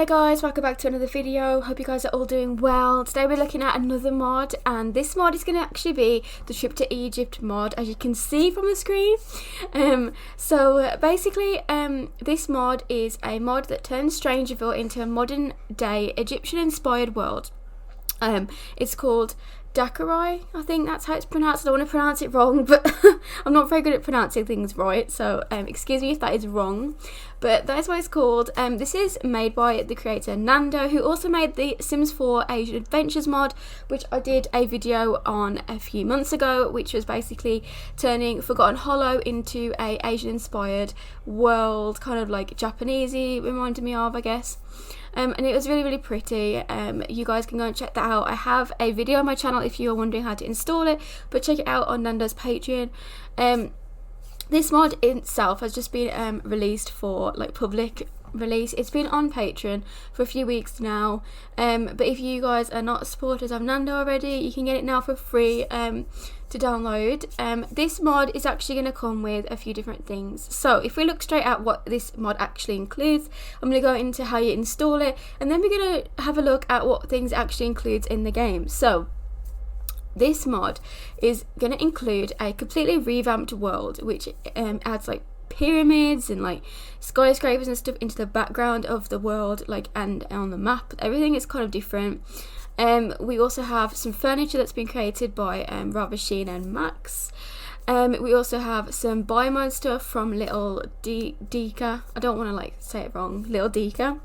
Hello guys, welcome back to another video. Hope you guys are all doing well. Today we're looking at another mod, and this mod is going to actually be the Trip to Egypt mod, as you can see from the screen. So basically this mod is a mod that turns Strangerville into a modern day Egyptian inspired world. It's called Dakarai, I think that's how it's pronounced. I don't want to pronounce it wrong, but I'm not very good at pronouncing things right, so excuse me if that is wrong, but that is what it's called. This is made by the creator NANDO, who also made the Sims 4 Asian Adventures mod, which I did a video on a few months ago, which was basically turning Forgotten Hollow into a Asian inspired world, kind of like Japanesey, reminded me of, I guess. And it was really pretty. You guys can go and check that out. I have a video on my channel if you are wondering how to install it, but check it out on Nando's Patreon. This mod itself has just been released for like public release. It's been on Patreon for a few weeks now, but if you guys are not supporters of Nando already, you can get it now for free to download. This mod is actually going to come with a few different things. So if we look straight at what this mod actually includes, I'm going to go into how you install it, and then we're going to have a look at what things it actually includes in the game. So this mod is going to include a completely revamped world, which adds like pyramids and like skyscrapers and stuff into the background of the world, like, and on the map everything is kind of different. We also have some furniture that's been created by Ravasheen and Max. We also have some biomode stuff from Little Dika. I don't want to like say it wrong, Little Dika.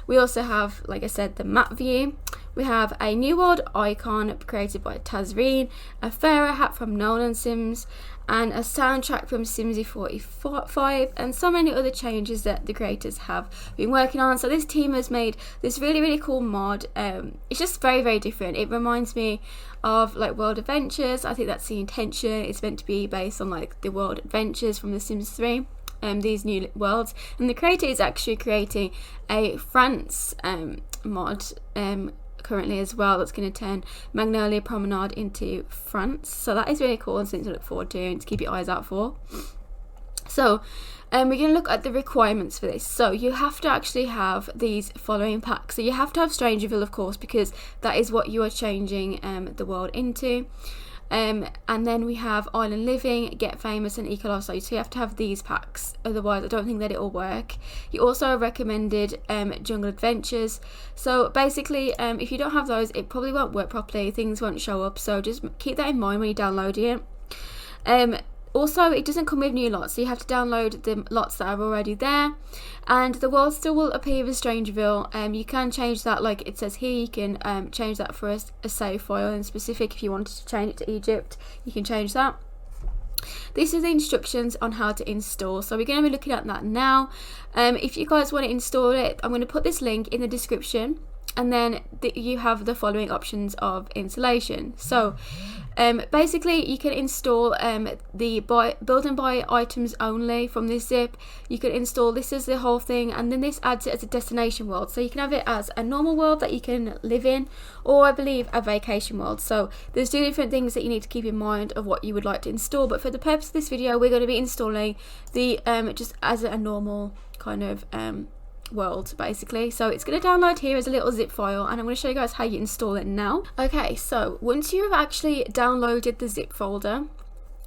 We also have, like I said, the map view. We have a new world icon created by Tazreen, a Pharaoh hat from Nolan Sims, and a soundtrack from Simsy 45, and so many other changes that the creators have been working on. So this team has made this really cool mod. It's just very different. It reminds me of like World Adventures. I think that's the intention. It's meant to be based on like the World Adventures from The Sims 3. These new worlds, and the creator is actually creating a France mod currently as well, that's going to turn Magnolia Promenade into France. So that is really cool and something to look forward to and to keep your eyes out for. So we're going to look at the requirements for this. So you have to actually have these following packs. So you have to have Strangerville, of course, because that is what you are changing the world into. And then we have Island Living, Get Famous, and Ecology. So you have to have these packs, otherwise I don't think that it will work. You also recommended Jungle Adventures. So basically if you don't have those, it probably won't work properly, things won't show up, so just keep that in mind when you download it. Also, it doesn't come with new lots, so you have to download the lots that are already there, and the world still will appear as Strangerville. You can change that, like it says here. You can change that for a save file in specific. If you wanted to change it to Egypt, you can change that. This is the instructions on how to install, so we're going to be looking at that now. If you guys want to install it, I'm going to put this link in the description, and then you have the following options of installation. So basically you can install the build and buy items only from this zip. You can install this as the whole thing, and then this adds it as a destination world, so you can have it as a normal world that you can live in, or I believe a vacation world. So there's two different things that you need to keep in mind of what you would like to install, but for the purpose of this video we're going to be installing the just as a normal kind of world basically. So it's going to download here as a little zip file, and I'm going to show you guys how you install it now. Okay, so once you have actually downloaded the zip folder,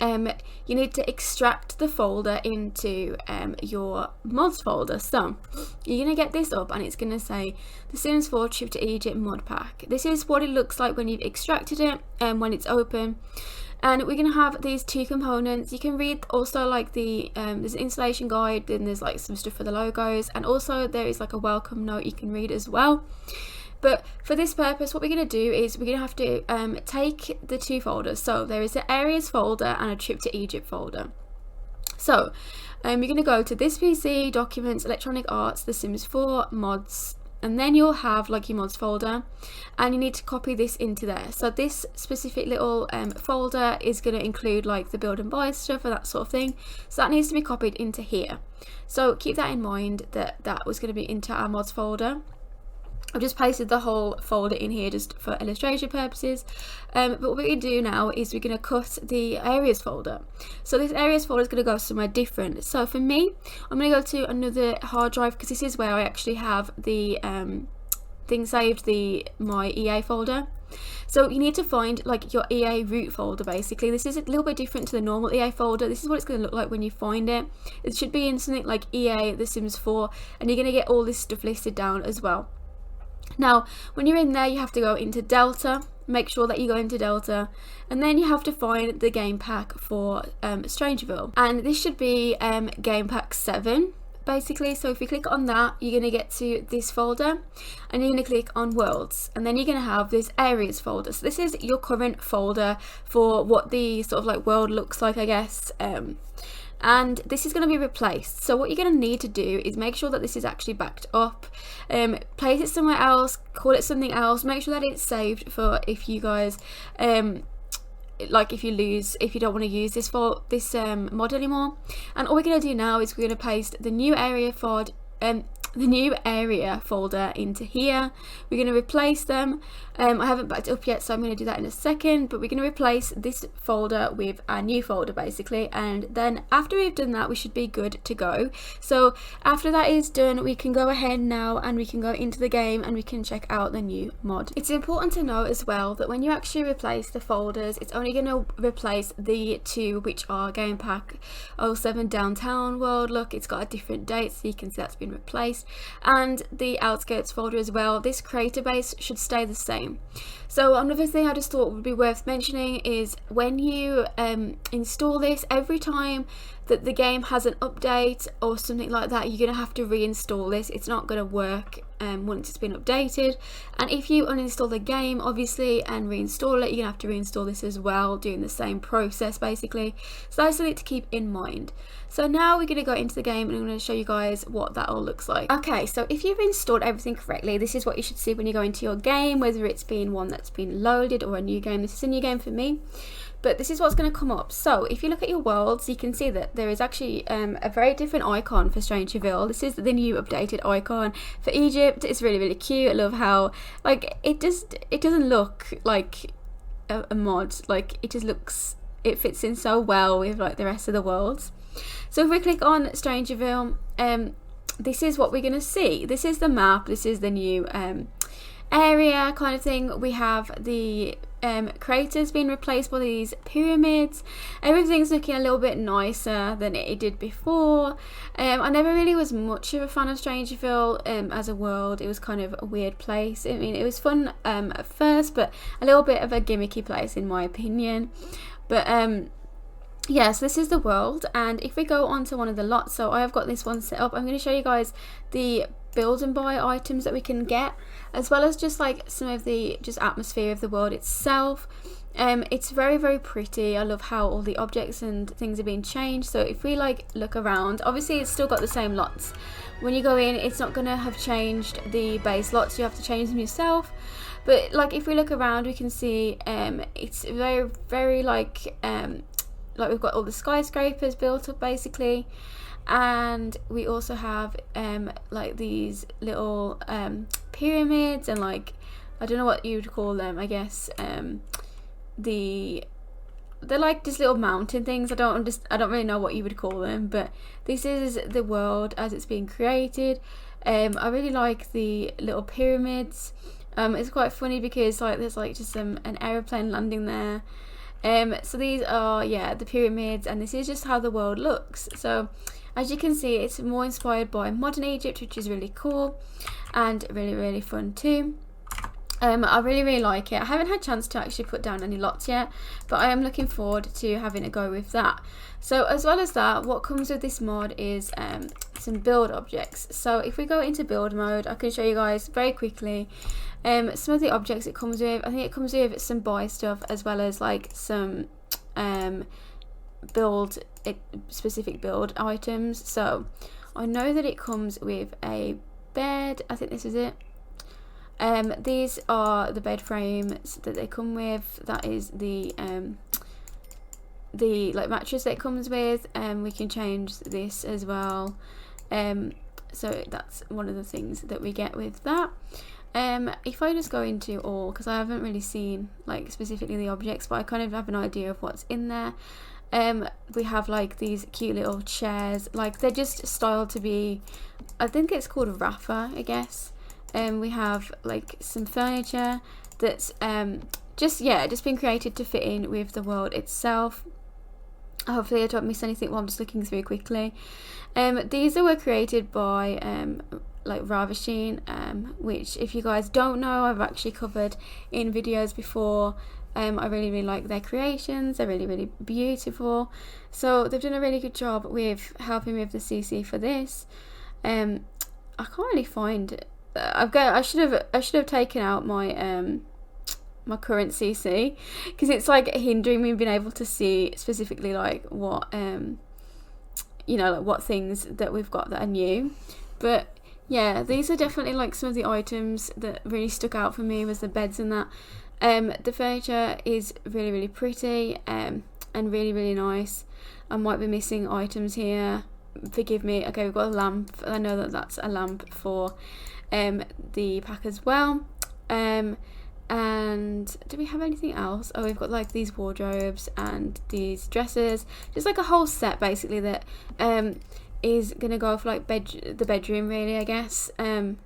you need to extract the folder into your mods folder. So you're going to get this up, and it's going to say The Sims 4 Trip to Egypt mod pack. This is what it looks like when you've extracted it and when it's open. And we're going to have these two components. You can read also like the there's an installation guide, then there's like some stuff for the logos, and also there is like a welcome note you can read as well. But for this purpose, what we're going to do is we're going to have to take the two folders. So there is an areas folder and a Trip to Egypt folder. So you're going to go to this PC, Documents, Electronic Arts, The Sims 4, Mods, and then you'll have like your mods folder, and you need to copy this into there. So this specific little folder is going to include like the build and buy stuff and that sort of thing, so that needs to be copied into here. So keep that in mind, that was going to be into our mods folder. I've just pasted the whole folder in here just for illustration purposes, but what we're going to do now is we're going to cut the areas folder. So this areas folder is going to go somewhere different. So for me, I'm going to go to another hard drive, because this is where I actually have the thing saved, my EA folder. So you need to find like your EA root folder basically. This is a little bit different to the normal EA folder. This is what it's going to look like when you find it. It should be in something like EA The Sims 4, and you're going to get all this stuff listed down as well. Now, when you're in there, you have to go into Delta. Make sure that you go into Delta, and then you have to find the game pack for Strangerville, and this should be game pack 7 basically. So if you click on that, you're going to get to this folder, and you're going to click on worlds, and then you're going to have this areas folder. So this is your current folder for what the sort of like world looks like, I guess. And this is going to be replaced. So what you're going to need to do is make sure that this is actually backed up, place it somewhere else, call it something else, make sure that it's saved for if you guys like if you don't want to use this for this mod anymore. And all we're going to do now is we're going to paste the new area folder into here. We're going to replace them. I haven't backed it up yet, so I'm going to do that in a second, but we're going to replace this folder with our new folder basically, and then after we've done that, we should be good to go. So after that is done, we can go ahead now and we can go into the game and we can check out the new mod. It's important to know as well that when you actually replace the folders, it's only going to replace the two which are game pack 07 downtown world. Look, it's got a different date, so you can see that's been replaced, and the outskirts folder as well. This creator base should stay the same. So another thing I just thought would be worth mentioning is when you install this, every time that the game has an update or something like that, you're going to have to reinstall this. It's not going to work once it's been updated. And if you uninstall the game obviously and reinstall it, you're going to have to reinstall this as well, doing the same process basically. So that's something to keep in mind. So now we're going to go into the game and I'm going to show you guys what that all looks like. Okay, so if you've installed everything correctly, this is what you should see when you go into your game, whether it's been one that's been loaded or a new game. This is a new game for me, but this is what's going to come up. So if you look at your worlds, you can see that there is actually a very different icon for Strangerville. This is the new updated icon for Egypt. It's really, really cute. I love how like it doesn't look like a mod. Like it just looks, it fits in so well with like the rest of the worlds. So if we click on Strangerville, this is what we're going to see. This is the map. This is the new area kind of thing. We have the craters being replaced by these pyramids. Everything's looking a little bit nicer than it did before. I never really was much of a fan of Strangerville as a world. It was kind of a weird place. I mean, it was fun at first, but a little bit of a gimmicky place in my opinion. But yeah, so this is the world, and if we go on to one of the lots, so I have got this one set up. I'm going to show you guys the build and buy items that we can get, as well as just like some of the just atmosphere of the world itself. It's very, very pretty. I love how all the objects and things are being changed. So if we like look around, obviously it's still got the same lots. When you go in, it's not going to have changed the base lots. You have to change them yourself. But like if we look around, we can see it's very, very like we've got all the skyscrapers built up basically, and we also have like these little pyramids, and like I don't know what you would call them, I guess they're like just little mountain things. I don't really know what you would call them, but this is the world as it's being created. I really like the little pyramids. It's quite funny because like there's like just an aeroplane landing there. So these are the pyramids, and this is just how the world looks. So as you can see, it's more inspired by modern Egypt, which is really cool and really, really fun too. I really, really like it. I haven't had a chance to actually put down any lots yet, but I am looking forward to having a go with that. So as well as that, what comes with this mod is some build objects. So if we go into build mode, I can show you guys very quickly some of the objects it comes with. I think it comes with some buy stuff, as well as like some specific build items. So I know that it comes with a bed. I think this is it. These are the bed frames that they come with. That is the like mattress that it comes with. We can change this as well. So that's one of the things that we get with that. If I just go into all, because I haven't really seen like specifically the objects, but I kind of have an idea of what's in there. We have like these cute little chairs, like they're just styled to be, I think it's called a Rafa, I guess. We have like some furniture that's just been created to fit in with the world itself. Hopefully I don't miss anything while I'm just looking through quickly. These were created by like Ravasheen, which if you guys don't know, I've actually covered in videos before. I really like their creations. They're really beautiful, so they've done a really good job with helping with the CC for this. I can't really find, I should have taken out my my current CC, because it's like hindering me being able to see specifically like what like what things that we've got that are new. But yeah, these are definitely like some of the items that really stuck out for me, was the beds and that. The furniture is really pretty and really nice. I might be missing items here, forgive me. Okay, we've got a lamp. I know that that's a lamp for the pack as well. And do we have anything else? Oh, we've got like these wardrobes and these dresses, just like a whole set basically that is gonna go for like the bedroom really, I guess. And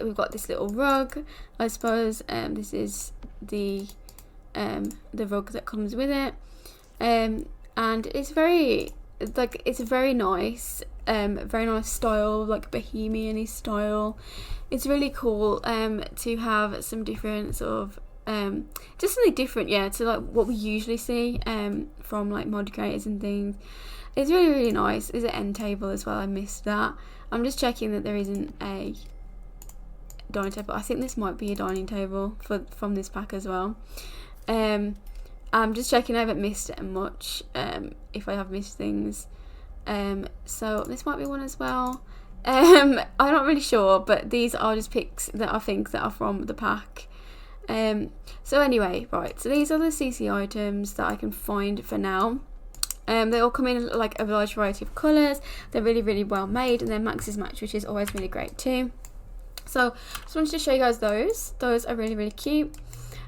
we've got this little rug, I suppose. This is the rug that comes with it, and it's very like, it's a very nice style, like bohemian-y style. It's really cool to have some different sort of just something different, to like what we usually see from like mod creators and things. It's really nice. There's an end table as well, I missed that. I'm just checking that there isn't a dining table. I think this might be a dining table from this pack as well. I'm just checking I haven't missed much, if I have missed things. So this might be one as well. I'm not really sure, but these are just pics that I think that are from the pack. So anyway, right, so these are the CC items that I can find for now. They all come in like a large variety of colours. They're really well made, and they're Max's Match, which is always really great too. So just wanted to show you guys those. Those are really cute.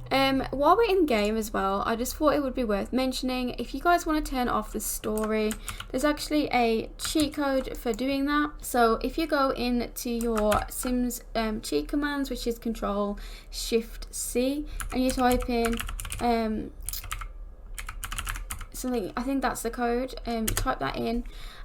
While we're in game as well, I just thought it would be worth mentioning, if you guys want to turn off the story, there's actually a cheat code for doing that. So if you go into your Sims cheat commands, which is Control-Shift-C, and you type in something, I think that's the code, type that in,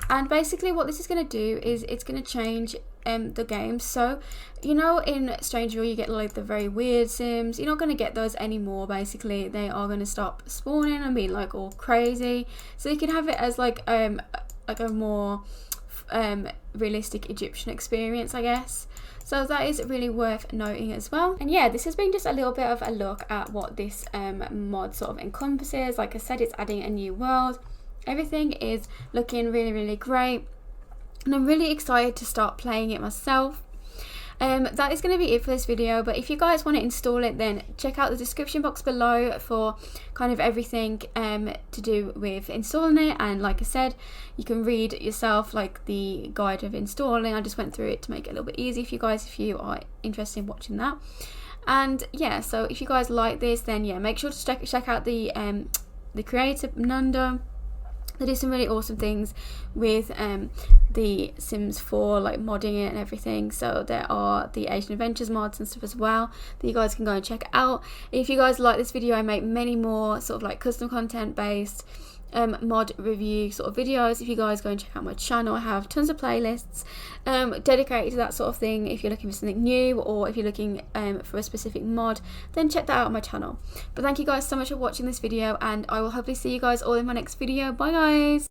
and basically what this is going to do is it's going to change the game. So you know, in Strangerville you get like the very weird Sims. You're not going to get those anymore. Basically they are going to stop spawning and being like all crazy, so you can have it as like a more realistic Egyptian experience, I guess. So that is really worth noting as well. And yeah, this has been just a little bit of a look at what this mod sort of encompasses. Like I said, it's adding a new world. Everything is looking really great, and I'm really excited to start playing it myself. That is going to be it for this video, but if you guys want to install it, then check out the description box below for kind of everything to do with installing it. And like I said, you can read yourself like the guide of installing. I just went through it to make it a little bit easy for you guys if you are interested in watching that. And yeah, so if you guys like this, then yeah, make sure to check out the creator NANDO. They do some really awesome things with the Sims 4, like modding it and everything. So there are the Asian Adventures mods and stuff as well that you guys can go and check out. If you guys like this video, I make many more sort of like custom content based mod review sort of videos. If you guys go and check out my channel, I have tons of playlists dedicated to that sort of thing. If you're looking for something new, or if you're looking for a specific mod, then check that out on my channel. But thank you guys so much for watching this video, and I will hopefully see you guys all in my next video. Bye guys.